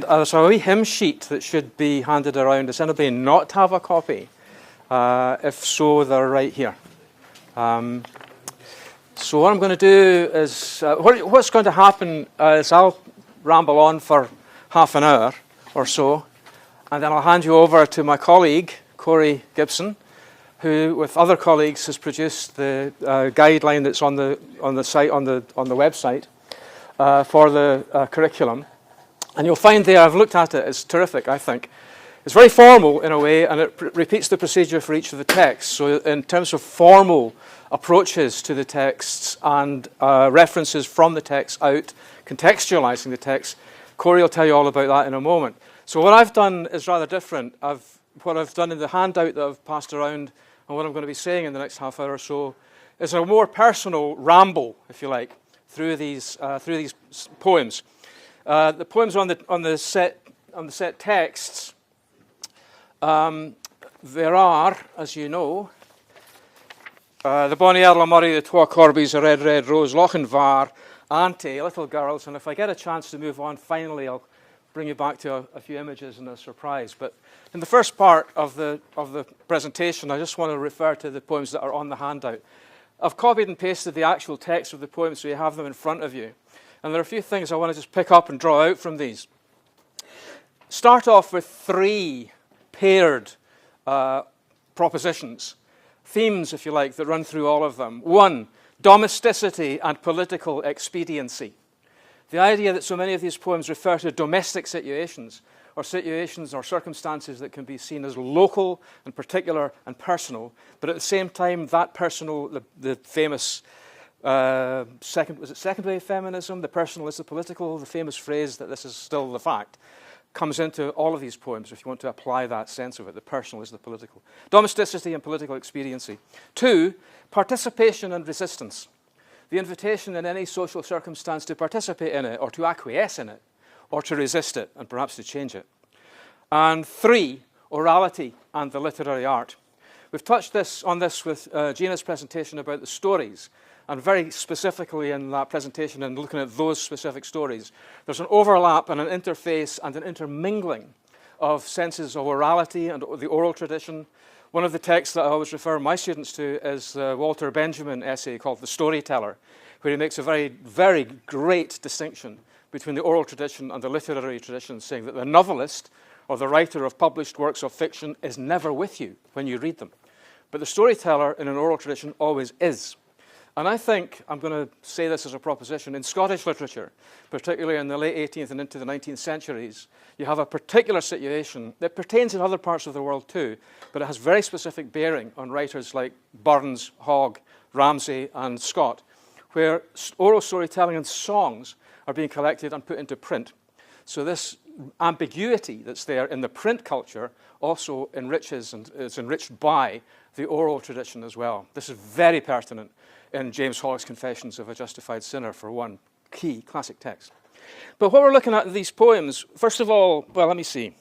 There's a wee hymn sheet that should be handed around. Does anybody not have a copy? If so, they're right here. So what I'm going to do is, what's going to happen is I'll ramble on for half an hour or so, and then I'll hand you over to my colleague, Corey Gibson, who, with other colleagues, has produced the guideline that's on the site on the website for the curriculum. And you'll find there, I've looked at it, it's terrific, I think. It's very formal in a way, and it repeats the procedure for each of the texts. So in terms of formal approaches to the texts and references from the text out, contextualizing the text, Corey will tell you all about that in a moment. So what I've done is rather different. What I've done in the handout that I've passed around and what I'm going to be saying in the next half hour or so is a more personal ramble, if you like, through these poems. The poems on the set texts, there are, as you know, the Bonnie Earl Murray, the Twa Corbies, a Red Red Rose, Lochinvar, Auntie, Little Girls, and if I get a chance to move on, finally I'll bring you back to a few images and a surprise. But in the first part of the presentation, I just want to refer to the poems that are on the handout. I've copied and pasted the actual text of the poems so you have them in front of you. And there are a few things I want to just pick up and draw out from these. Start off with three paired propositions, themes, if you like, that run through all of them. One, domesticity and political expediency. The idea that so many of these poems refer to domestic situations or circumstances that can be seen as local and particular and personal, but at the same time, that personal, the famous second wave feminism, the personal is the political, the famous phrase that this is still the fact, comes into all of these poems if you want to apply that sense of it. The personal is the political. Domesticity and political expediency. Two, participation and resistance. The invitation in any social circumstance to participate in it or to acquiesce in it or to resist it and perhaps to change it. And three, orality and the literary art. We've touched on this with Gina's presentation about the stories. And very specifically in that presentation and looking at those specific stories, there's an overlap and an interface and an intermingling of senses of orality and the oral tradition. One of the texts that I always refer my students to is the Walter Benjamin essay called The Storyteller, where he makes a very, very great distinction between the oral tradition and the literary tradition, saying that the novelist or the writer of published works of fiction is never with you when you read them. But the storyteller in an oral tradition always is. And I think, I'm going to say this as a proposition, in Scottish literature, particularly in the late 18th and into the 19th centuries, you have a particular situation that pertains in other parts of the world too, but it has very specific bearing on writers like Burns, Hogg, Ramsay, and Scott, where oral storytelling and songs are being collected and put into print. So this ambiguity that's there in the print culture also enriches and is enriched by the oral tradition as well. This is very pertinent in James Hollick's Confessions of a Justified Sinner, for one key classic text. But what we're looking at in these poems, first of all, well, let me see.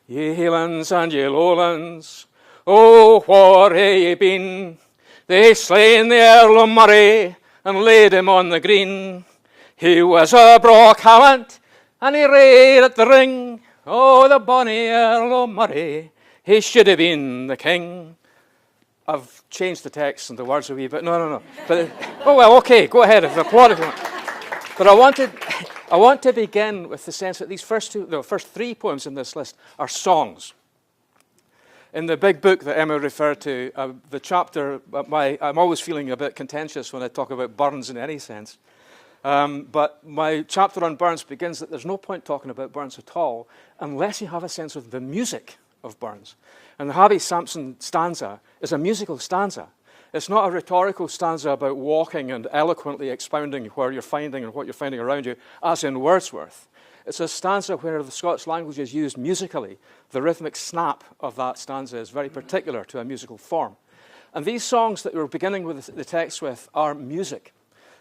Ye Hielands and ye Lowlands, oh, where hae ye been? They slain the Earl of Murray and laid him on the green. He was a braw callant and he rade at the ring. Oh, the bonny Earl of Murray, he should have been the king. I've changed the text and the words a wee bit. No. But oh well, okay, go ahead. Applaud if you want. But I want to begin with the sense that these first three poems in this list are songs. In the big book that Emma referred to, the chapter, I'm always feeling a bit contentious when I talk about Burns in any sense. But my chapter on Burns begins that there's no point talking about Burns at all unless you have a sense of the music of Burns. And the Habby Sampson stanza is a musical stanza. It's not a rhetorical stanza about walking and eloquently expounding where you're finding and what you're finding around you, as in Wordsworth. It's a stanza where the Scots language is used musically. The rhythmic snap of that stanza is very particular to a musical form. And these songs that we're beginning with the text with are music.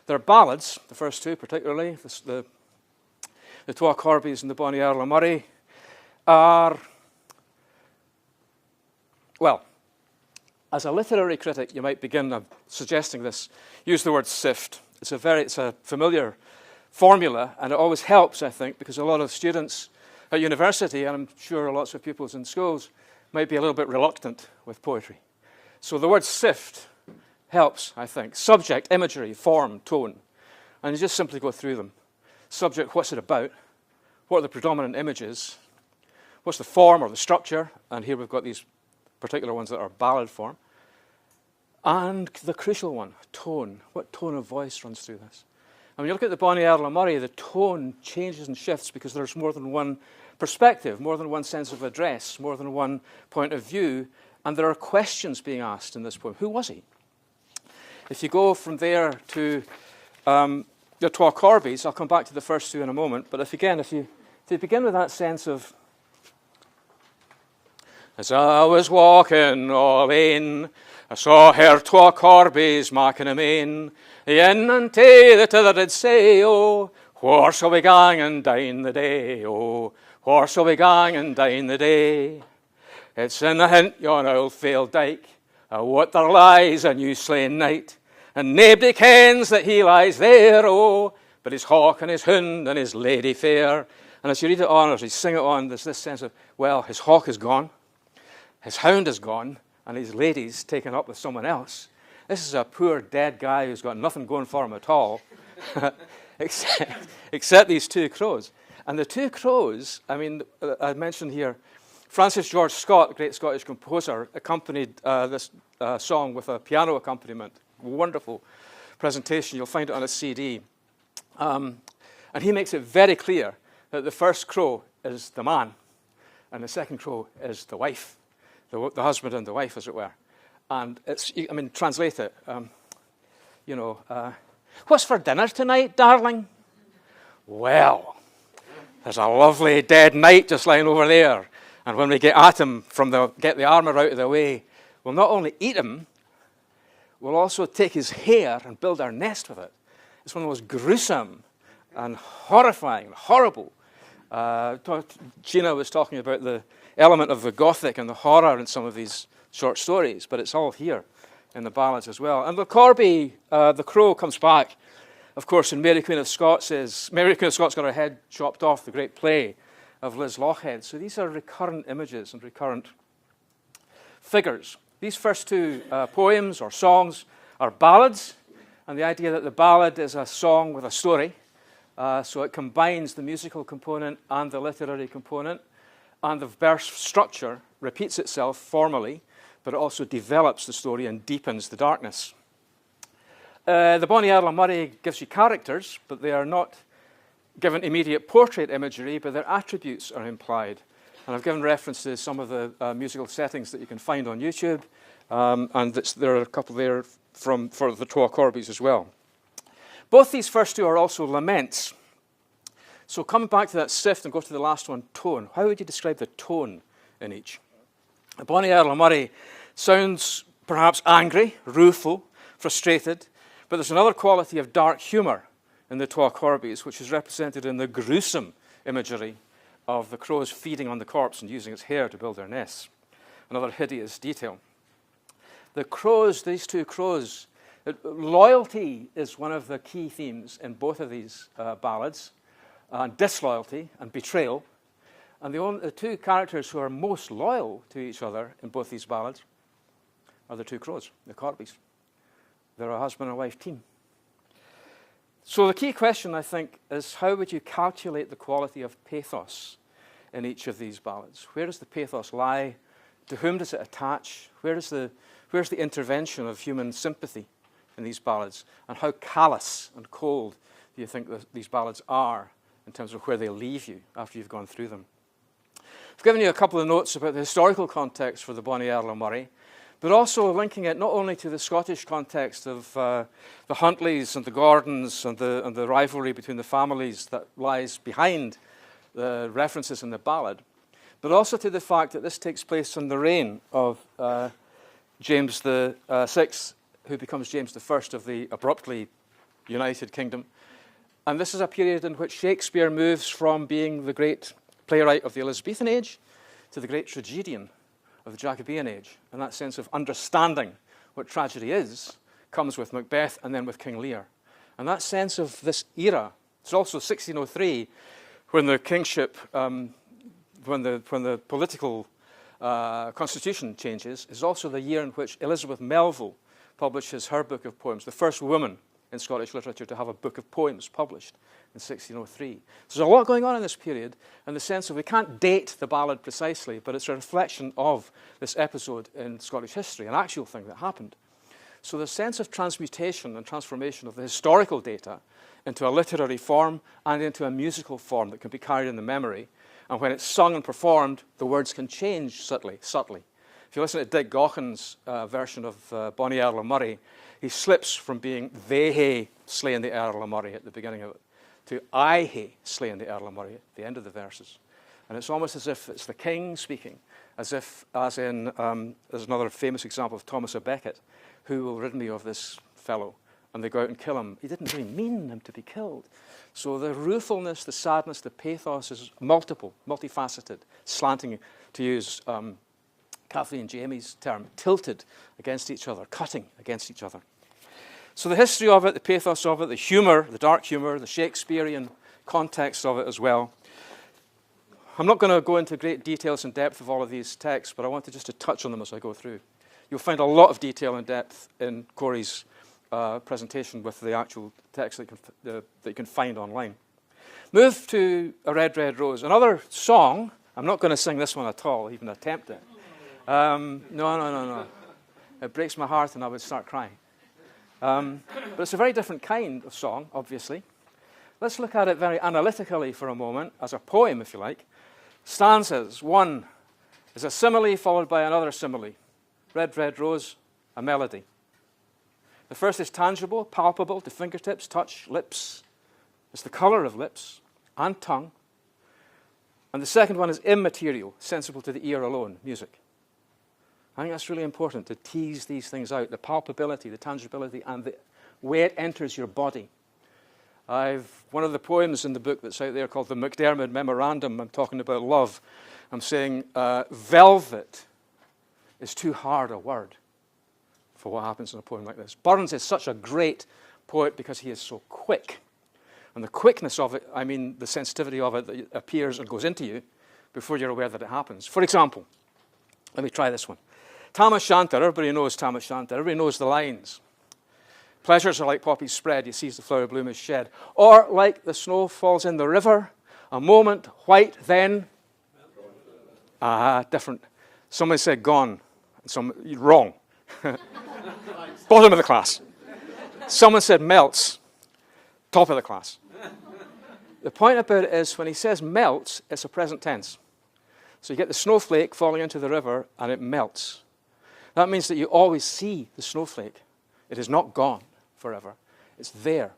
They're ballads, the first two particularly, the Twa Corbies and the Bonnie Earl of Murray, are, well, as a literary critic, you might begin suggesting this. Use the word sift. It's a familiar formula, and it always helps, I think, because a lot of students at university, and I'm sure lots of pupils in schools, might be a little bit reluctant with poetry. So the word sift helps, I think. Subject, imagery, form, tone. And you just simply go through them. Subject, what's it about? What are the predominant images? What's the form or the structure? And here we've got these particular ones that are ballad form. And the crucial one, tone. What tone of voice runs through this? And when you look at the Bonnie Earl of Murray, the tone changes and shifts because there's more than one perspective, more than one sense of address, more than one point of view, and there are questions being asked in this poem. Who was he? If you go from there to the Twa Corbies, I'll come back to the first two in a moment, but if you begin with that sense of, as I was walking all in, I saw her Twa Corbies making a main, in and tay the t'other did say, oh, where shall we gang and dine the day, oh, where shall we gang and dine the day? It's in the hint yon old fail dyke, what there lies a new slain knight, and naebody kens that he lies there, oh, but his hawk and his hound and his lady fair. And as you read it on, as you sing it on, there's this sense of, well, his hawk is gone, his hound is gone, and his lady's taken up with someone else. This is a poor dead guy who's got nothing going for him at all, except these two crows. And the two crows, I mean, I mentioned here, Francis George Scott, the great Scottish composer, accompanied this song with a piano accompaniment. Wonderful presentation. You'll find it on a CD. And he makes it very clear that the first crow is the man, and the second crow is the wife, the husband and the wife, as it were. And it's, I mean, translate it. What's for dinner tonight, darling? Well, there's a lovely dead knight just lying over there. And when we get at him, get the armour out of the way, we'll not only eat him, we'll also take his hair and build our nest with it. It's one of the most gruesome and horrifying, horrible. Gina was talking about the element of the Gothic and the horror in some of these short stories, but it's all here in the ballads as well. And the Corby, the crow, comes back, of course, in Mary Queen of Scots. Mary Queen of Scots got her head chopped off, the great play of Liz Lochhead. So these are recurrent images and recurrent figures. These first two poems or songs are ballads, and the idea that the ballad is a song with a story, so it combines the musical component and the literary component, and the verse structure repeats itself formally, but it also develops the story and deepens the darkness. The Bonnie Earl of Murray gives you characters, but they are not given immediate portrait imagery, but their attributes are implied. And I've given reference to some of the musical settings that you can find on YouTube, and there are a couple there for the Twa Corbies as well. Both these first two are also laments. So coming back to that sift and go to the last one, tone. How would you describe the tone in each? Bonnie Earl of Murray sounds perhaps angry, rueful, frustrated, but there's another quality of dark humour in the Twa Corbies, which is represented in the gruesome imagery of the crows feeding on the corpse and using its hair to build their nests. Another hideous detail. The crows, these two crows, loyalty is one of the key themes in both of these ballads, and disloyalty and betrayal. And the two characters who are most loyal to each other in both these ballads are the two crows, the Corbies. They're a husband and wife team. So the key question, I think, is how would you calculate the quality of pathos in each of these ballads? Where does the pathos lie? To whom does it attach? Where's the intervention of human sympathy in these ballads? And how callous and cold do you think these ballads are in terms of where they leave you after you've gone through them? I've given you a couple of notes about the historical context for the Bonnie Earl of Murray, but also linking it not only to the Scottish context of the Huntleys and the Gordons and the rivalry between the families that lies behind the references in the ballad, but also to the fact that this takes place in the reign of James the Sixth, who becomes James the First of the abruptly United Kingdom. And this is a period in which Shakespeare moves from being the great playwright of the Elizabethan age to the great tragedian of the Jacobean age. And that sense of understanding what tragedy is comes with Macbeth and then with King Lear. And that sense of this era It's also 1603 when the kingship, when the political constitution changes, is also the year in which Elizabeth Melville publishes her book of poems, the first woman in Scottish literature to have a book of poems published in 1603. So there's a lot going on in this period, in the sense of we can't date the ballad precisely, but it's a reflection of this episode in Scottish history, an actual thing that happened. So the sense of transmutation and transformation of the historical data into a literary form and into a musical form that can be carried in the memory, and when it's sung and performed, the words can change subtly. If you listen to Dick Gaughan's version of Bonnie Earl of Murray, he slips from being they hae slain the Earl of Murray at the beginning of it to I hae slain the Earl of Murray at the end of the verses. And it's almost as if it's the king speaking, as in, there's another famous example of Thomas à Becket, who will rid me of this fellow? And they go out and kill him. He didn't really mean him to be killed. So the ruefulness, the sadness, the pathos is multifaceted, slanting, to use Kathleen Jamie's term, tilted against each other, cutting against each other. So the history of it, the pathos of it, the humour, the dark humour, the Shakespearean context of it as well. I'm not going to go into great details and depth of all of these texts, but I wanted just to touch on them as I go through. You'll find a lot of detail and depth in Corey's presentation with the actual text that you can find online. Move to A Red, Red Rose. Another song. I'm not going to sing this one at all, even attempt it. No. It breaks my heart and I would start crying. But it's a very different kind of song, obviously. Let's look at it very analytically for a moment, as a poem, if you like. Stanzas. One is a simile followed by another simile. Red, red rose, a melody. The first is tangible, palpable to fingertips, touch, lips. It's the colour of lips and tongue. And the second one is immaterial, sensible to the ear alone, music. I think that's really important to tease these things out, the palpability, the tangibility, and the way it enters your body. One of the poems in the book that's out there called the McDermott Memorandum, I'm talking about love. I'm saying velvet is too hard a word for what happens in a poem like this. Burns is such a great poet because he is so quick. And the quickness of it, I mean the sensitivity of it that appears and goes into you before you're aware that it happens. For example, let me try this one. Tam O'Shanter, everybody knows Tam O'Shanter, everybody knows the lines. Pleasures are like poppies spread, you seize the flower bloom is shed. Or like the snow falls in the river, a moment white, then... different. Someone said gone. Wrong. Bottom of the class. Someone said melts. Top of the class. The point about it is when he says melts, it's a present tense. So you get the snowflake falling into the river and it melts. That means that you always see the snowflake. It is not gone forever. It's there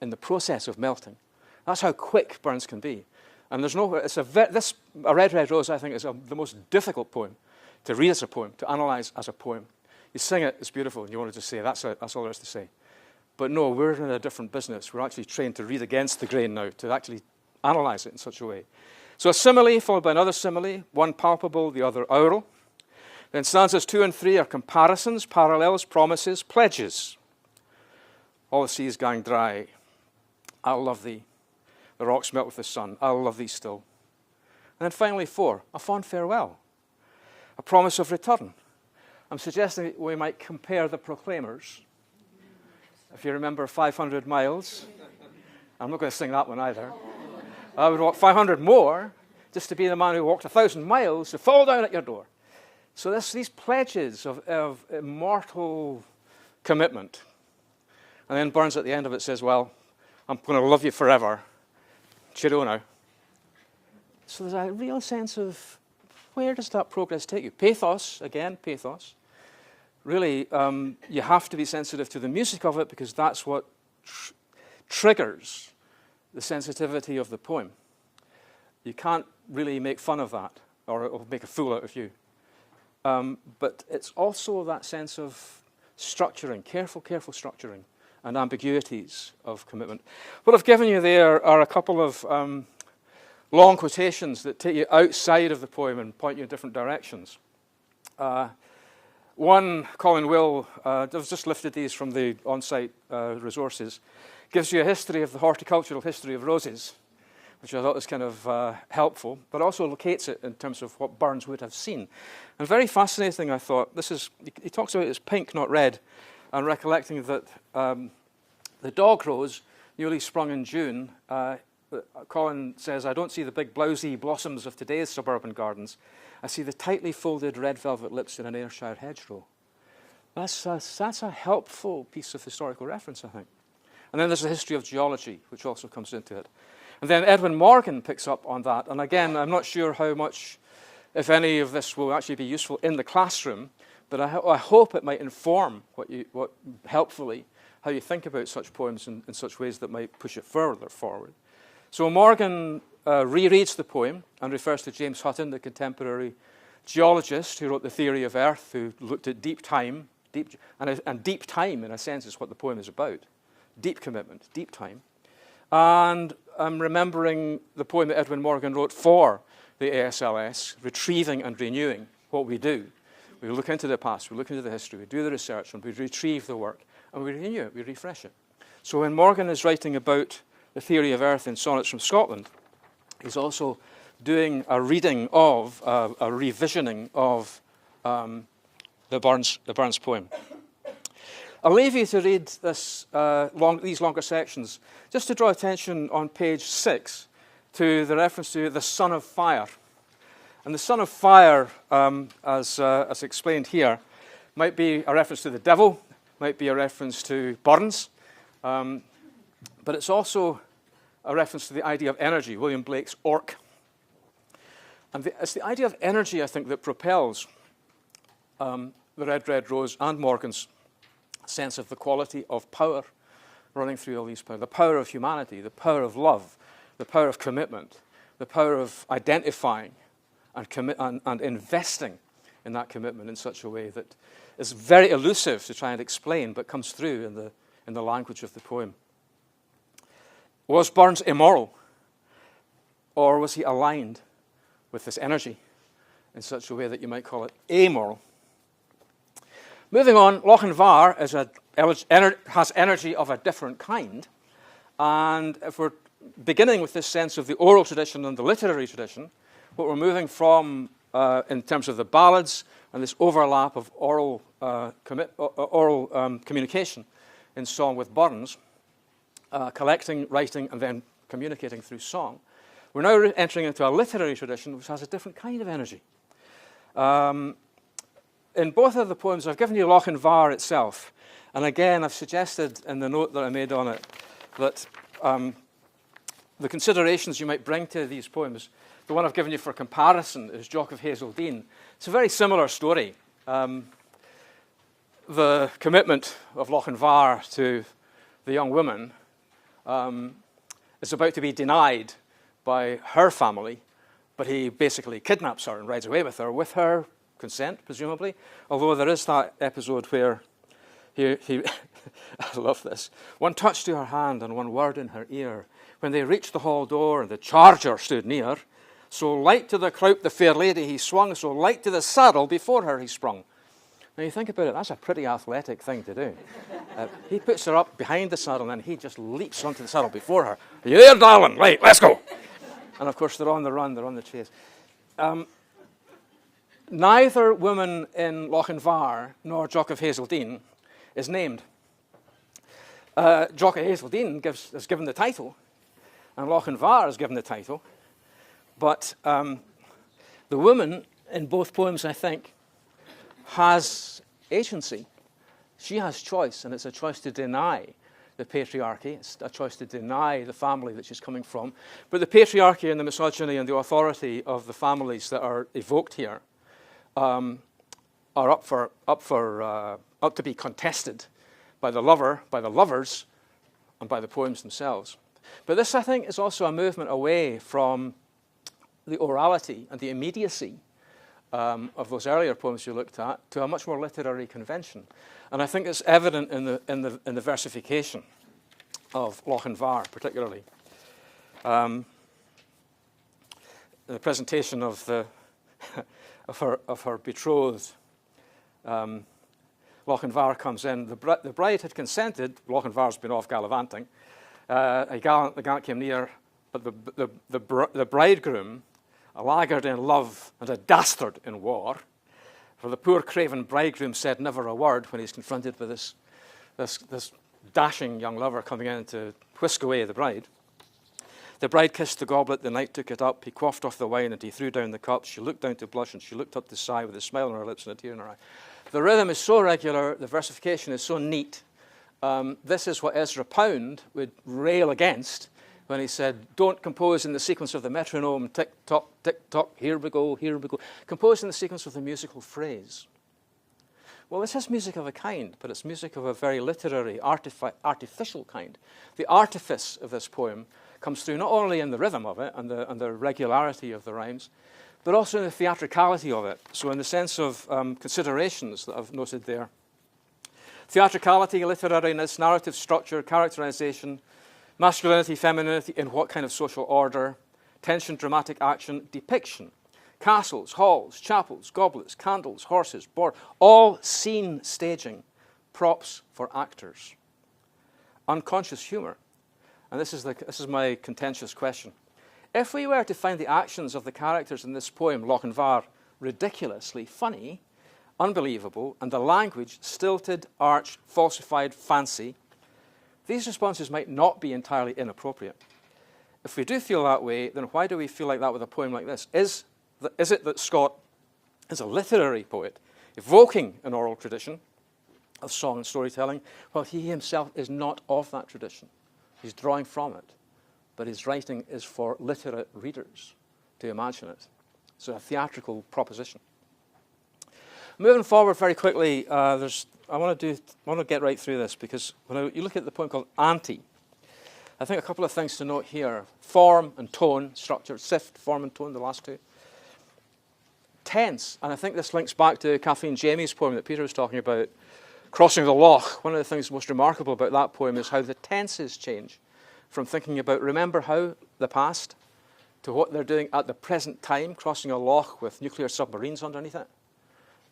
in the process of melting. That's how quick Burns can be. And there's no, A Red, Red Rose, I think, is the most difficult poem to read as a poem, to analyze as a poem. You sing it, it's beautiful, and you want to just say, that's all there is to say. But no, we're in a different business. We're actually trained to read against the grain now, to actually analyze it in such a way. So a simile followed by another simile, one palpable, the other aural. Then stanzas 2 and 3 are comparisons, parallels, promises, pledges. All the sea is going dry. I'll love thee. The rocks melt with the sun. I'll love thee still. And then finally 4, a fond farewell. A promise of return. I'm suggesting that we might compare the proclaimers. If you remember 500 miles. I'm not going to sing that one either. I would walk 500 more just to be the man who walked 1,000 miles to fall down at your door. So these pledges of immortal commitment. And then Burns at the end of it says, well, I'm going to love you forever. Cheerio now. So there's a real sense of where does that progress take you? Pathos, again, pathos. Really, you have to be sensitive to the music of it because that's what triggers the sensitivity of the poem. You can't really make fun of that or it'll make a fool out of you. But it's also that sense of structuring, careful structuring and ambiguities of commitment. What I've given you there are a couple of long quotations that take you outside of the poem and point you in different directions. One, Colin Will, I've just lifted these from the on-site resources, gives you a history of the horticultural history of roses, which I thought was kind of helpful, but also locates it in terms of what Burns would have seen. And very fascinating, I thought. He talks about it as pink, not red, and recollecting that the dog rose, newly sprung in June, Colin says, "I don't see the big blousy blossoms of today's suburban gardens. I see the tightly folded red velvet lips in an Ayrshire hedgerow." That's a helpful piece of historical reference, I think. And then there's a history of geology, which also comes into it. And then Edwin Morgan picks up on that. And again, I'm not sure how much, if any of this will actually be useful in the classroom, but I hope it might inform helpfully how you think about such poems in such ways that might push it further forward. So Morgan rereads the poem and refers to James Hutton, the contemporary geologist who wrote The Theory of Earth, who looked at deep time, and deep time, in a sense, is what the poem is about. Deep commitment, deep time. And I'm remembering the poem that Edwin Morgan wrote for the ASLS, retrieving and renewing what we do. We look into the past, we look into the history, we do the research, and we retrieve the work, and we renew it, we refresh it. So when Morgan is writing about The Theory of Earth in Sonnets from Scotland, he's also doing a reading of, a revisioning of the Burns poem. I'll leave you to read these longer sections, just to draw attention on page 6 to the reference to the Son of Fire. And the Son of Fire, as explained here, might be a reference to the devil, might be a reference to Burns, but it's also a reference to the idea of energy, William Blake's Orc. And it's the idea of energy, I think, that propels the Red, Red Rose and Morgan's sense of the quality of power running through all these poems. The power of humanity, the power of love, the power of commitment, the power of identifying and investing in that commitment in such a way that is very elusive to try and explain, but comes through in the language of the poem. Was Burns immoral? Or was he aligned with this energy in such a way that you might call it amoral? Moving on, Lochinvar has energy of a different kind. And if we're beginning with this sense of the oral tradition and the literary tradition, what we're moving from in terms of the ballads and this overlap of oral communication in song with Burns, collecting, writing, and then communicating through song. We're now entering into a literary tradition which has a different kind of energy. In both of the poems, I've given you Lochinvar itself, and again, I've suggested in the note that I made on it that the considerations you might bring to these poems, the one I've given you for comparison is Jock of Hazeldean. It's a very similar story. The commitment of Lochinvar to the young woman is about to be denied by her family, but he basically kidnaps her and rides away with her consent, presumably. Although there is that episode where he I love this. One touch to her hand and one word in her ear. When they reached the hall door and the charger stood near, so light to the croup the fair lady he swung, so light to the saddle before her he sprung. Now you think about it, that's a pretty athletic thing to do. He puts her up behind the saddle and he just leaps onto the saddle before her. Are you there, darling? Right, let's go. And of course they're on the run, they're on the chase. Neither woman in Lochinvar nor Jock of Hazeldean is named. Jock of Hazeldean is given the title, and Lochinvar is given the title. But the woman in both poems, I think, has agency. She has choice, and it's a choice to deny the patriarchy. It's a choice to deny the family that she's coming from. But the patriarchy and the misogyny and the authority of the families that are evoked here are up to be contested by the lover, by the lovers, and by the poems themselves. But this, I think, is also a movement away from the orality and the immediacy of those earlier poems you looked at to a much more literary convention. And I think it's evident in the versification of Lochinvar, particularly. The presentation of her betrothed, Lochinvar comes in. The bride had consented. Lochinvar's been off gallivanting, The gallant came near, but the bridegroom, a laggard in love and a dastard in war, for the poor craven bridegroom said never a word when he's confronted with this dashing young lover coming in to whisk away the bride. The bride kissed the goblet, the knight took it up, he quaffed off the wine and he threw down the cup. She looked down to blush and she looked up to sigh with a smile on her lips and a tear in her eye. The rhythm is so regular, the versification is so neat. This is what Ezra Pound would rail against when he said, don't compose in the sequence of the metronome, tick-tock, tick-tock, here we go, here we go. Compose in the sequence of the musical phrase. Well, this is music of a kind, but it's music of a very literary, artificial kind. The artifice of this poem comes through not only in the rhythm of it and the regularity of the rhymes, but also in the theatricality of it. So in the sense of considerations that I've noted there. Theatricality, literariness, narrative structure, characterization, masculinity, femininity, in what kind of social order, tension, dramatic action, depiction, castles, halls, chapels, goblets, candles, horses, board, all scene staging, props for actors. Unconscious humor. And this is my contentious question. If we were to find the actions of the characters in this poem, Lochinvar, ridiculously funny, unbelievable, and the language stilted, arch, falsified, fancy, these responses might not be entirely inappropriate. If we do feel that way, then why do we feel like that with a poem like this? Is it that Scott is a literary poet, evoking an oral tradition of song and storytelling, while he himself is not of that tradition? He's drawing from it, but his writing is for literate readers to imagine it. So a theatrical proposition. Moving forward very quickly, I want to get right through this, because when you look at the poem called Auntie, I think a couple of things to note here. Form and tone, structure, sift, form and tone, the last two. Tense, and I think this links back to Kathleen Jamie's poem that Peter was talking about, Crossing the Loch. One of the things most remarkable about that poem is how the tenses change from thinking about remember how, the past, to what they're doing at the present time, crossing a loch with nuclear submarines underneath it,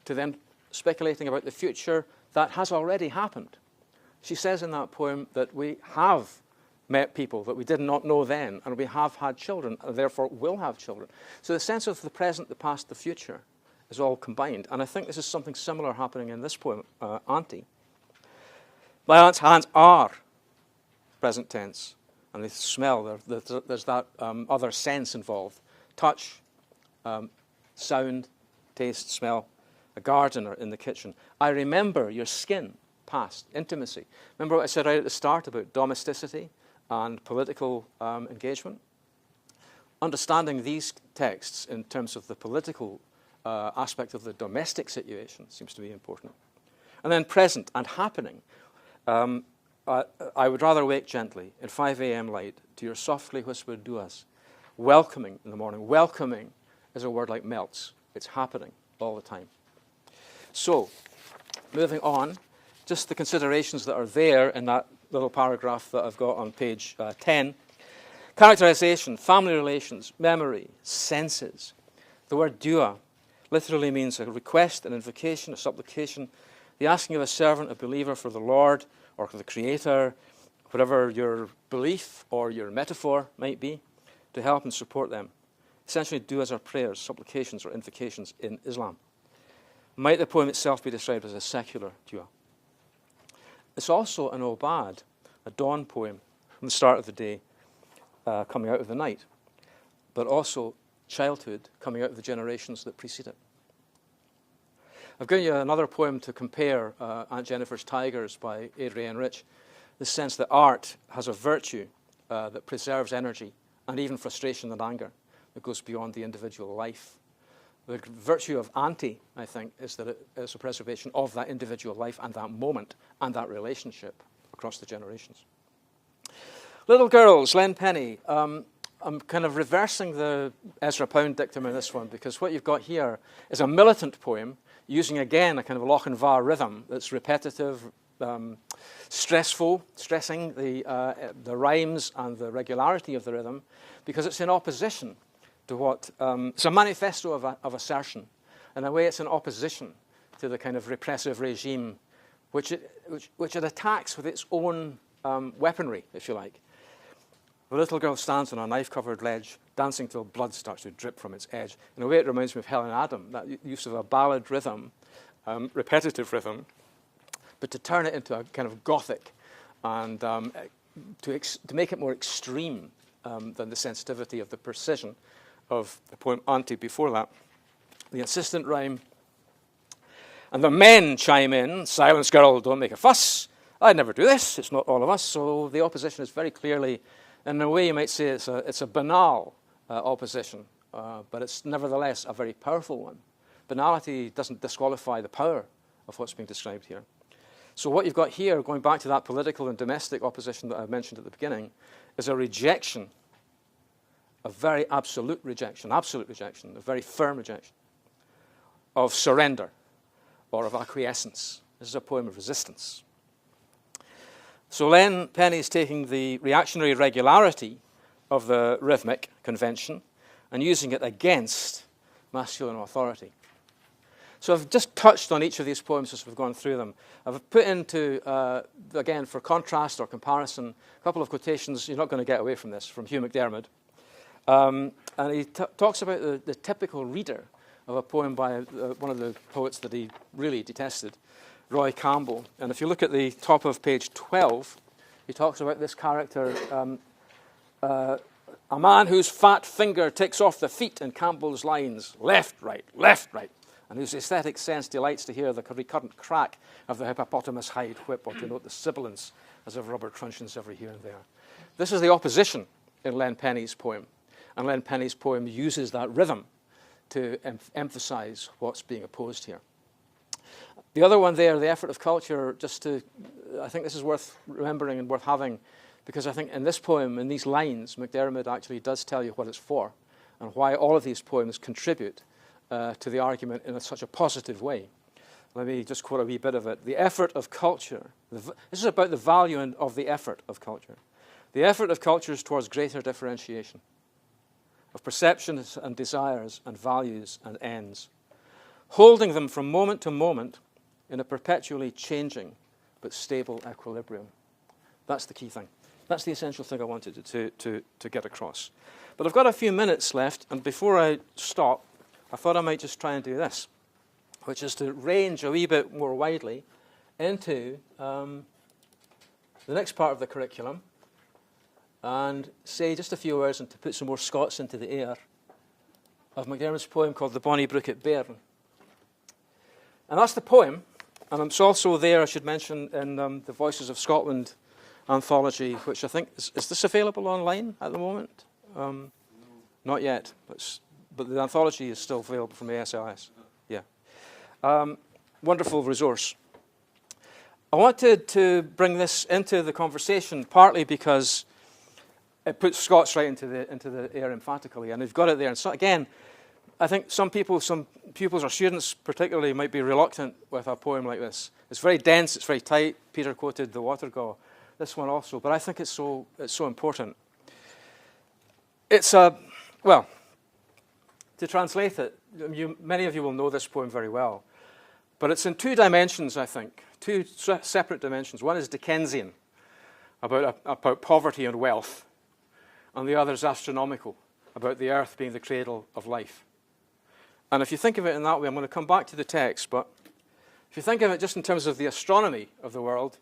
to then speculating about the future that has already happened. She says in that poem that we have met people that we did not know then, and we have had children, and therefore will have children. So the sense of the present, the past, the future is all combined. And I think this is something similar happening in this poem, Auntie. My aunt's hands are present tense, and they smell. There's that other sense involved. Touch, sound, taste, smell. A gardener in the kitchen. I remember your skin, past, intimacy. Remember what I said right at the start about domesticity and political engagement? Understanding these texts in terms of the political aspect of the domestic situation seems to be important. And then present and happening. I would rather wake gently at 5 a.m. light to your softly whispered duas. Welcoming in the morning. Welcoming is a word like melts. It's happening all the time. So, moving on, just the considerations that are there in that little paragraph that I've got on page 10. Characterization, family relations, memory, senses. The word dua literally means a request, an invocation, a supplication, the asking of a servant, a believer for the Lord or for the Creator, whatever your belief or your metaphor might be, to help and support them. Essentially, duas are prayers, supplications, or invocations in Islam. Might the poem itself be described as a secular dua? It's also an obad, a dawn poem from the start of the day, coming out of the night, but also childhood coming out of the generations that precede it. I've given you another poem to compare, Aunt Jennifer's Tigers by Adrienne Rich, the sense that art has a virtue that preserves energy and even frustration and anger that goes beyond the individual life. The virtue of Auntie, I think, is that it is a preservation of that individual life and that moment and that relationship across the generations. Little Girls, Len Penny. I'm kind of reversing the Ezra Pound dictum in this one, because what you've got here is a militant poem using, again, a kind of Lochinvar rhythm that's repetitive, stressing the rhymes and the regularity of the rhythm, because it's in opposition to what it's a manifesto of assertion. In a way, it's in opposition to the kind of repressive regime which it attacks with its own weaponry, if you like. The little girl stands on a knife-covered ledge, dancing till blood starts to drip from its edge. In a way, it reminds me of Helen Adam, that use of a ballad rhythm, repetitive rhythm, but to turn it into a kind of gothic and to make it more extreme than the sensitivity of the precision of the poem ante before that. The insistent rhyme. And the men chime in, silence, girl, don't make a fuss. I'd never do this, it's not all of us. So the opposition is very clearly, in a way you might say it's a banal opposition, but it's nevertheless a very powerful one. Banality doesn't disqualify the power of what's being described here. So what you've got here, going back to that political and domestic opposition that I mentioned at the beginning, is a rejection, a very absolute rejection, a very firm rejection of surrender or of acquiescence. This is a poem of resistance. So Len Penny is taking the reactionary regularity of the rhythmic convention and using it against masculine authority. So I've just touched on each of these poems as we've gone through them. I've put into, again, for contrast or comparison, a couple of quotations. You're not going to get away from this, from Hugh MacDiarmid. And he talks about the typical reader of a poem by one of the poets that he really detested, Roy Campbell. And if you look at the top of page 12, he talks about this character, a man whose fat finger takes off the feet in Campbell's lines, left, right, and whose aesthetic sense delights to hear the recurrent crack of the hippopotamus hide whip or to note the sibilance as of rubber truncheons every here and there. This is the opposition in Len Penny's poem. And Len Penny's poem uses that rhythm to emphasize what's being opposed here. The other one there, the effort of culture, I think this is worth remembering and worth having, because I think in this poem, in these lines, MacDiarmid actually does tell you what it's for and why all of these poems contribute to the argument in such a positive way. Let me just quote a wee bit of it. The effort of culture. This is about the value of the effort of culture. The effort of culture is towards greater differentiation of perceptions and desires and values and ends, holding them from moment to moment in a perpetually changing but stable equilibrium. That's the key thing. That's the essential thing I wanted to get across. But I've got a few minutes left, and before I stop, I thought I might just try and do this, which is to range a wee bit more widely into the next part of the curriculum and say just a few words and to put some more Scots into the air of MacDiarmid's poem called The Bonnie Brook at Bairn. And that's the poem, and it's also there, I should mention, in the Voices of Scotland anthology, which I think, is this available online at the moment? Not yet, but the anthology is still available from ASLS. Yeah. Wonderful resource. I wanted to bring this into the conversation partly because it puts Scots right into the air emphatically, and they've got it there. And so again, I think some pupils or students particularly might be reluctant with a poem like this. It's very dense, it's very tight. Peter quoted the Watergaw, this one also, but I think it's so important. It's well, to translate it, many of you will know this poem very well, but it's in two dimensions, I think, two separate dimensions. One is Dickensian, about poverty and wealth, and the other is astronomical, about the earth being the cradle of life. And if you think of it in that way, I'm going to come back to the text, but if you think of it just in terms of the astronomy of the world,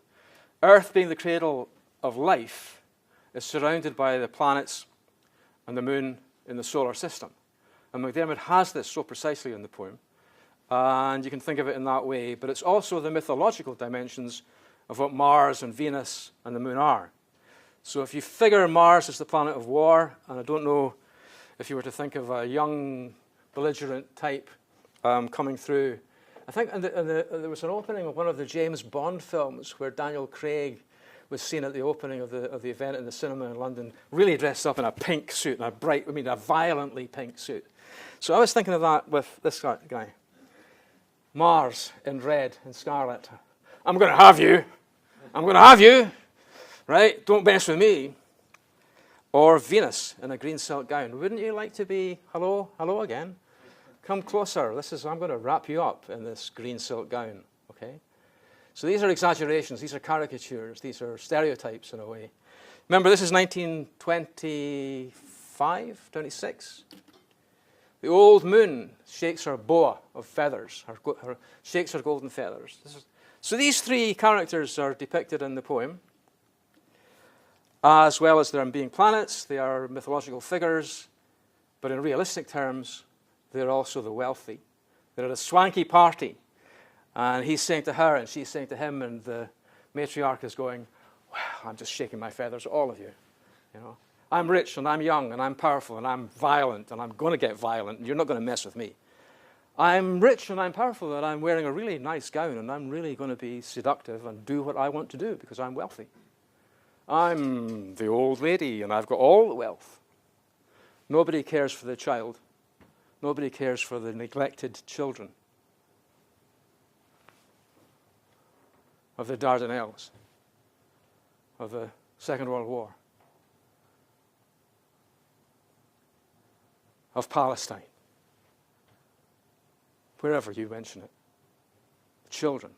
Earth being the cradle of life is surrounded by the planets and the moon in the solar system. And MacDiarmid has this so precisely in the poem, and you can think of it in that way, but it's also the mythological dimensions of what Mars and Venus and the moon are. So if you figure Mars as the planet of war, and I don't know if you were to think of a young, belligerent type coming through, I think there was an opening of one of the James Bond films where Daniel Craig was seen at the opening of the event in the cinema in London, really dressed up in a pink suit, and a violently pink suit. So I was thinking of that with this guy. Mars in red and scarlet. I'm going to have you. I'm going to have you. Right? Don't mess with me. Or Venus in a green silk gown. Wouldn't you like to be, hello again? Come closer. I'm going to wrap you up in this green silk gown. Okay? So these are exaggerations. These are caricatures. These are stereotypes in a way. Remember, this is 1925, 26. The old moon shakes her boa of feathers, shakes her golden feathers. So these three characters are depicted in the poem, as well as them being planets. They are mythological figures, but in realistic terms, they're also the wealthy. They're at a swanky party, and he's saying to her, and she's saying to him, and the matriarch is going, "Wow, I'm just shaking my feathers at all of you. You know, I'm rich, and I'm young, and I'm powerful, and I'm violent, and I'm going to get violent, and you're not going to mess with me. I'm rich, and I'm powerful, and I'm wearing a really nice gown, and I'm really going to be seductive and do what I want to do because I'm wealthy. I'm the old lady, and I've got all the wealth." Nobody cares for the child. Nobody cares for the neglected children of the Dardanelles, of the Second World War, of Palestine, wherever you mention it. Children.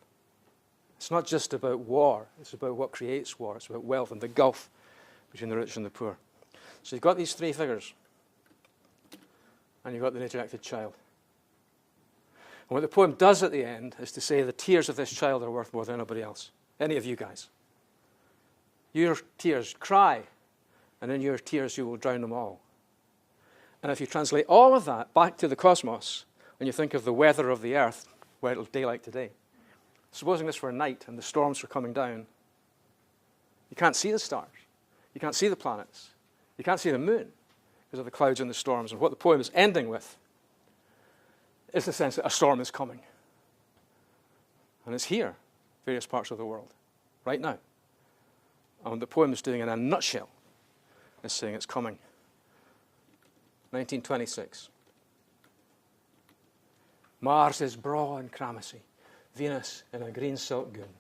It's not just about war. It's about what creates war. It's about wealth and the gulf between the rich and the poor. So you've got these three figures, and you've got the neglected child. And what the poem does at the end is to say the tears of this child are worth more than anybody else. Any of you guys. Your tears cry, and in your tears you will drown them all. And if you translate all of that back to the cosmos, when you think of the weather of the earth, where it'll be like today, supposing this were night and the storms were coming down, you can't see the stars. You can't see the planets. You can't see the moon because of the clouds and the storms. And what the poem is ending with is the sense that a storm is coming. And it's here, various parts of the world, right now. And what the poem is doing in a nutshell is saying it's coming. 1926. Mars is braw and cramacy, Venus in a green silk gown.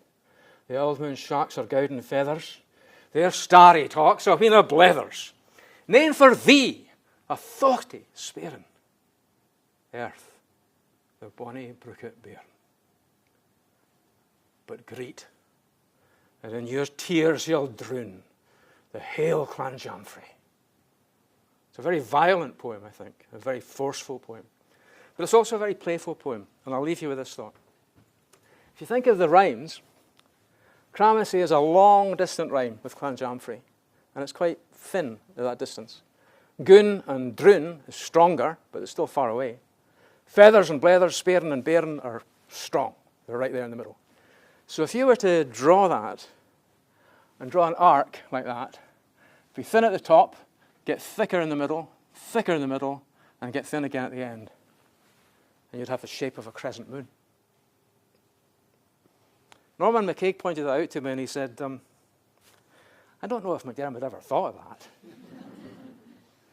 The old moon sharks are gowden feathers, their starry talks are been a blethers. Name for thee a thoughty sparing, earth, the bonny brookit bairn. But greet, and in your tears you'll droon the hale Clanjamfray. It's a very violent poem, I think, a very forceful poem. But it's also a very playful poem, and I'll leave you with this thought. If you think of the rhymes, cramacy is a long, distant rhyme with Clanjamfray, and it's quite thin at that distance. Goon and droon is stronger, but it's still far away. Feathers and blethers, sparing and bairn are strong. They're right there in the middle. So if you were to draw that, and draw an arc like that, be thin at the top, get thicker in the middle, and get thin again at the end, and you'd have the shape of a crescent moon. Norman McCaig pointed that out to me, and he said, I don't know if McDermott ever thought of that,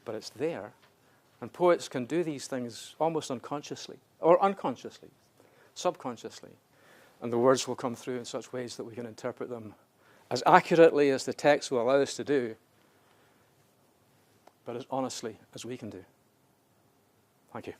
but it's there. And poets can do these things almost unconsciously, or unconsciously, subconsciously. And the words will come through in such ways that we can interpret them as accurately as the text will allow us to do, but as honestly as we can do. Thank you.